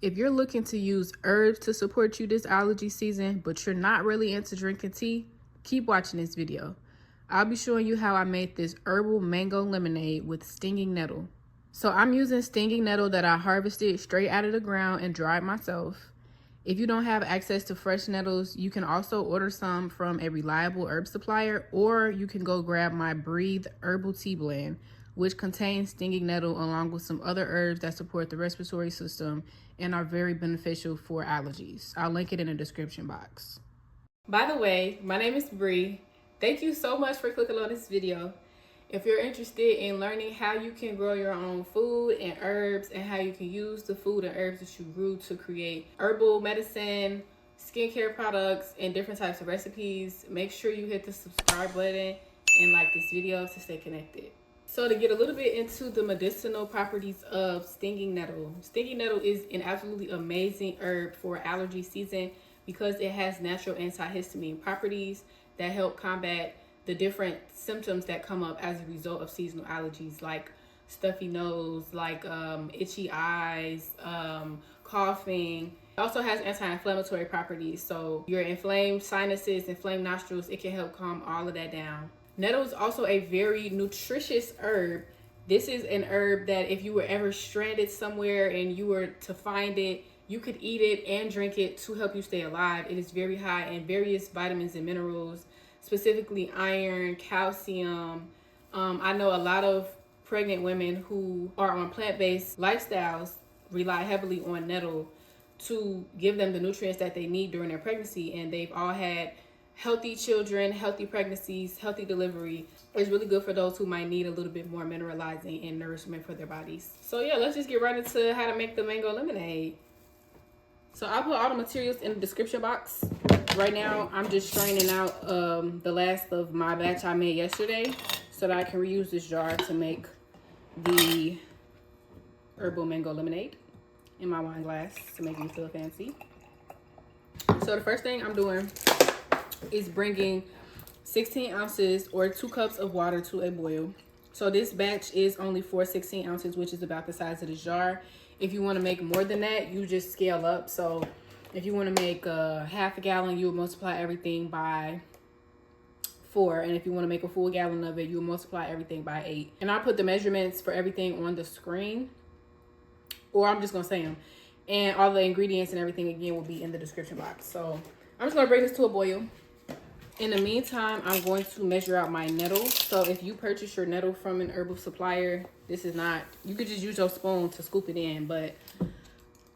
If you're looking to use herbs to support you this allergy season, but you're not really into drinking tea, keep watching this video. I'll be showing you how I made this herbal mango lemonade with stinging nettle. So I'm using stinging nettle that I harvested straight out of the ground and dried myself. If you don't have access to fresh nettles, you can also order some from a reliable herb supplier, or you can go grab my Breathe Herbal Tea Blend, which contains stinging nettle along with some other herbs that support the respiratory system and are very beneficial for allergies. I'll link it in the description box. By the way, my name is Bree. Thank you so much for clicking on this video. If you're interested in learning how you can grow your own food and herbs and how you can use the food and herbs that you grew to create herbal medicine, skincare products, and different types of recipes, make sure you hit the subscribe button and like this video to stay connected. So to get a little bit into the medicinal properties of stinging nettle. Stinging nettle is an absolutely amazing herb for allergy season because it has natural antihistamine properties that help combat the different symptoms that come up as a result of seasonal allergies, like stuffy nose, like itchy eyes, coughing. It also has anti-inflammatory properties. So your inflamed sinuses, inflamed nostrils, it can help calm all of that down. Nettle is also a very nutritious herb. This is an herb that if you were ever stranded somewhere and you were to find it, you could eat it and drink it to help you stay alive. It is very high in various vitamins and minerals, specifically iron, calcium. I know a lot of pregnant women who are on plant-based lifestyles rely heavily on nettle to give them the nutrients that they need during their pregnancy, and they've all had healthy children, healthy pregnancies, healthy delivery. It's really good for those who might need a little bit more mineralizing and nourishment for their bodies. So yeah, let's just get right into how to make the mango lemonade. So I'll put all the materials in the description box. Right now, I'm just straining out the last of my batch I made yesterday so that I can reuse this jar to make the herbal mango lemonade in my wine glass to make me feel fancy. So the first thing I'm doing is bringing 16 ounces or 2 cups of water to a boil. So this batch is only for 16 ounces, which is about the size of this jar. If you want to make more than that, you just scale up. So if you want to make half a gallon, you would multiply everything by 4. And if you want to make a full gallon of it, you would multiply everything by 8. And I'll put the measurements for everything on the screen, or I'm just going to say them. And all the ingredients and everything, again, will be in the description box. So I'm just going to bring this to a boil. In the meantime, I'm going to measure out my nettle. So if you purchase your nettle from an herbal supplier, this is not, you could just use your spoon to scoop it in, but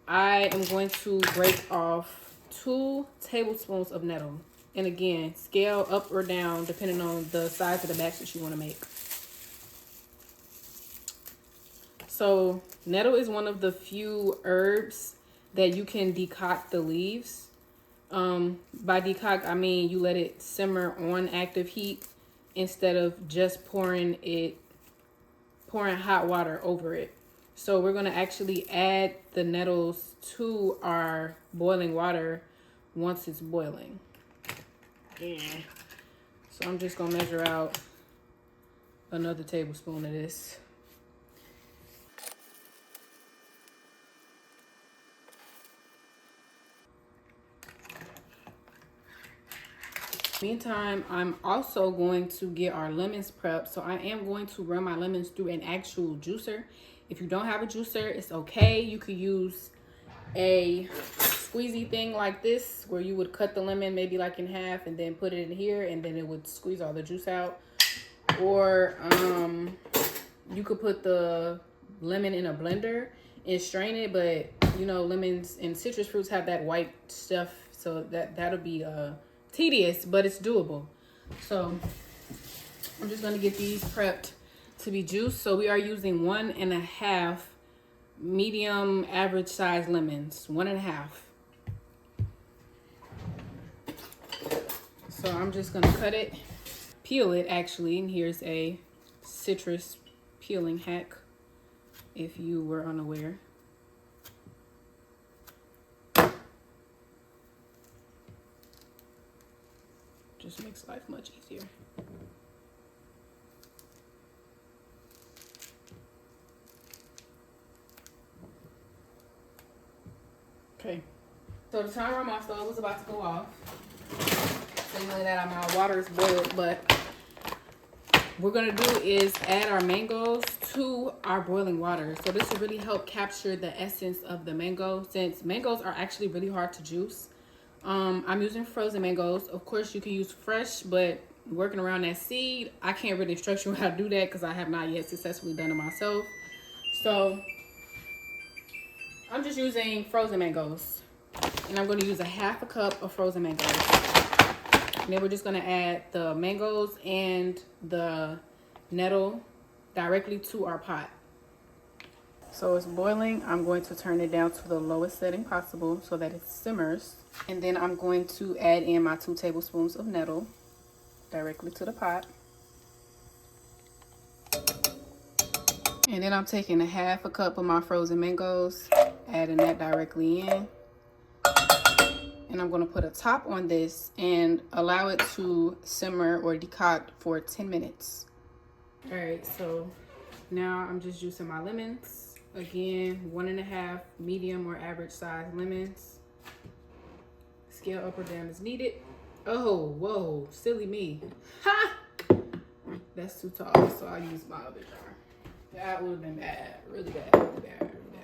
I am going to break off 2 tablespoons of nettle. And again, scale up or down depending on the size of the batch that you want to make. So nettle is one of the few herbs that you can decoct the leaves. By decoct, I mean you let it simmer on active heat instead of just pouring hot water over it. So we're going to actually add the nettles to our boiling water once it's boiling. Yeah. So I'm just going to measure out another tablespoon of this. Meantime, I'm also going to get our lemons prepped. So I am going to run my lemons through an actual juicer. If you don't have a juicer, it's okay. You could use a squeezy thing like this where you would cut the lemon maybe like in half and then put it in here and then it would squeeze all the juice out. Or you could put the lemon in a blender and strain it, but you know, lemons and citrus fruits have that white stuff, so that'll be tedious, but it's doable. So I'm just going to get these prepped to be juiced. So we are using 1.5 medium average size lemons, 1.5. So I'm just going to cut it, peel it actually, and here's a citrus peeling hack if you were unaware. Just makes life much easier. Okay. So the timer on my stove is about to go off. Signaling that my water is boiled, but what we're gonna do is add our mangoes to our boiling water. So this will really help capture the essence of the mango, since mangoes are actually really hard to juice. I'm using frozen mangoes. Of course, you can use fresh, but working around that seed, I can't really instruct you how to do that because I have not yet successfully done it myself. So I'm just using frozen mangoes, and I'm going to use a half a cup of frozen mangoes. And then we're just going to add the mangoes and the nettle directly to our pot. So it's boiling. I'm going to turn it down to the lowest setting possible so that it simmers. And then I'm going to add in my 2 tablespoons of nettle directly to the pot. And then I'm taking a half a cup of my frozen mangoes, adding that directly in. And I'm going to put a top on this and allow it to simmer or decoct for 10 minutes. All right, so now I'm just juicing my lemons. Again, 1.5 medium or average size lemons. Scale up or down as needed. Oh, whoa, silly me. Ha! That's too tall, so I'll use my other jar. That would have been bad, really bad, really bad, really bad.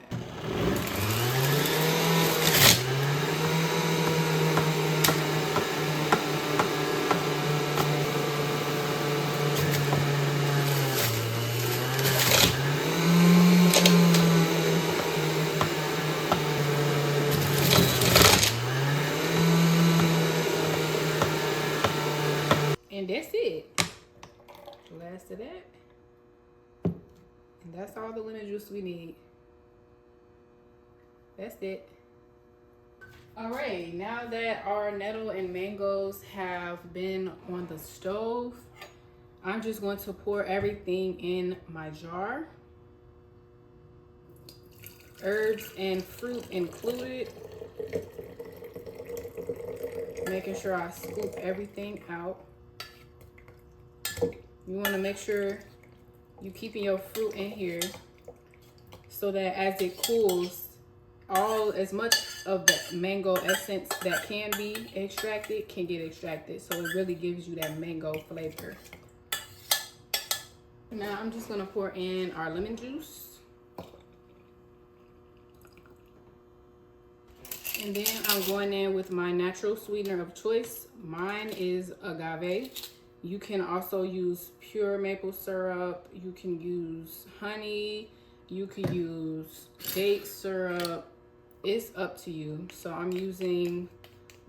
And that's it. Last of that. And that's all the lemon juice we need. That's it. All right, now that our nettle and mangoes have been on the stove, I'm just going to pour everything in my jar. Herbs and fruit included. Making sure I scoop everything out. You want to make sure you keeping your fruit in here so that as it cools, as much of the mango essence that can be extracted can get extracted. So it really gives you that mango flavor. Now I'm just going to pour in our lemon juice. And then I'm going in with my natural sweetener of choice. Mine is agave. You can also use pure maple syrup. You can use honey. You can use date syrup. It's up to you. So I'm using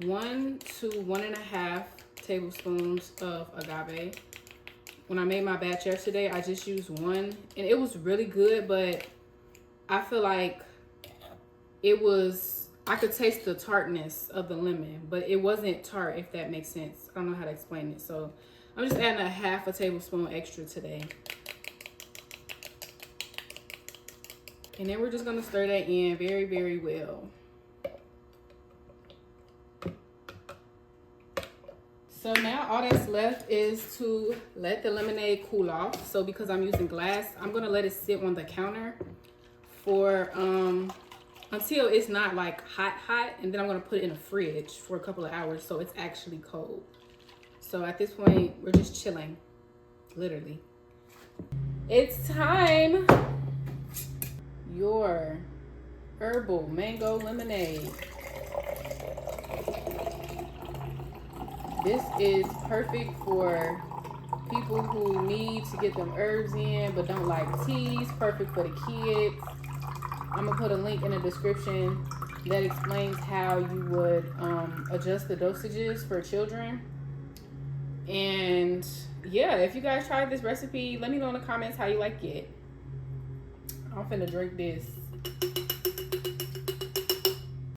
1 to 1.5 tablespoons of agave. When I made my batch yesterday, I just used 1, and it was really good, but I feel like I could taste the tartness of the lemon, but it wasn't tart, if that makes sense. I don't know how to explain it. So I'm just adding a half a tablespoon extra today. And then we're just gonna stir that in very, very well. So now all that's left is to let the lemonade cool off. So because I'm using glass, I'm gonna let it sit on the counter for until it's not like hot, and then I'm gonna put it in the fridge for a couple of hours so it's actually cold. So at this point, we're just chilling, literally. It's time. Your herbal mango lemonade. This is perfect for people who need to get them herbs in but don't like teas. Perfect for the kids. I'm gonna put a link in the description that explains how you would adjust the dosages for children. And yeah, if you guys tried this recipe, let me know in the comments how you like it. I'm finna drink this.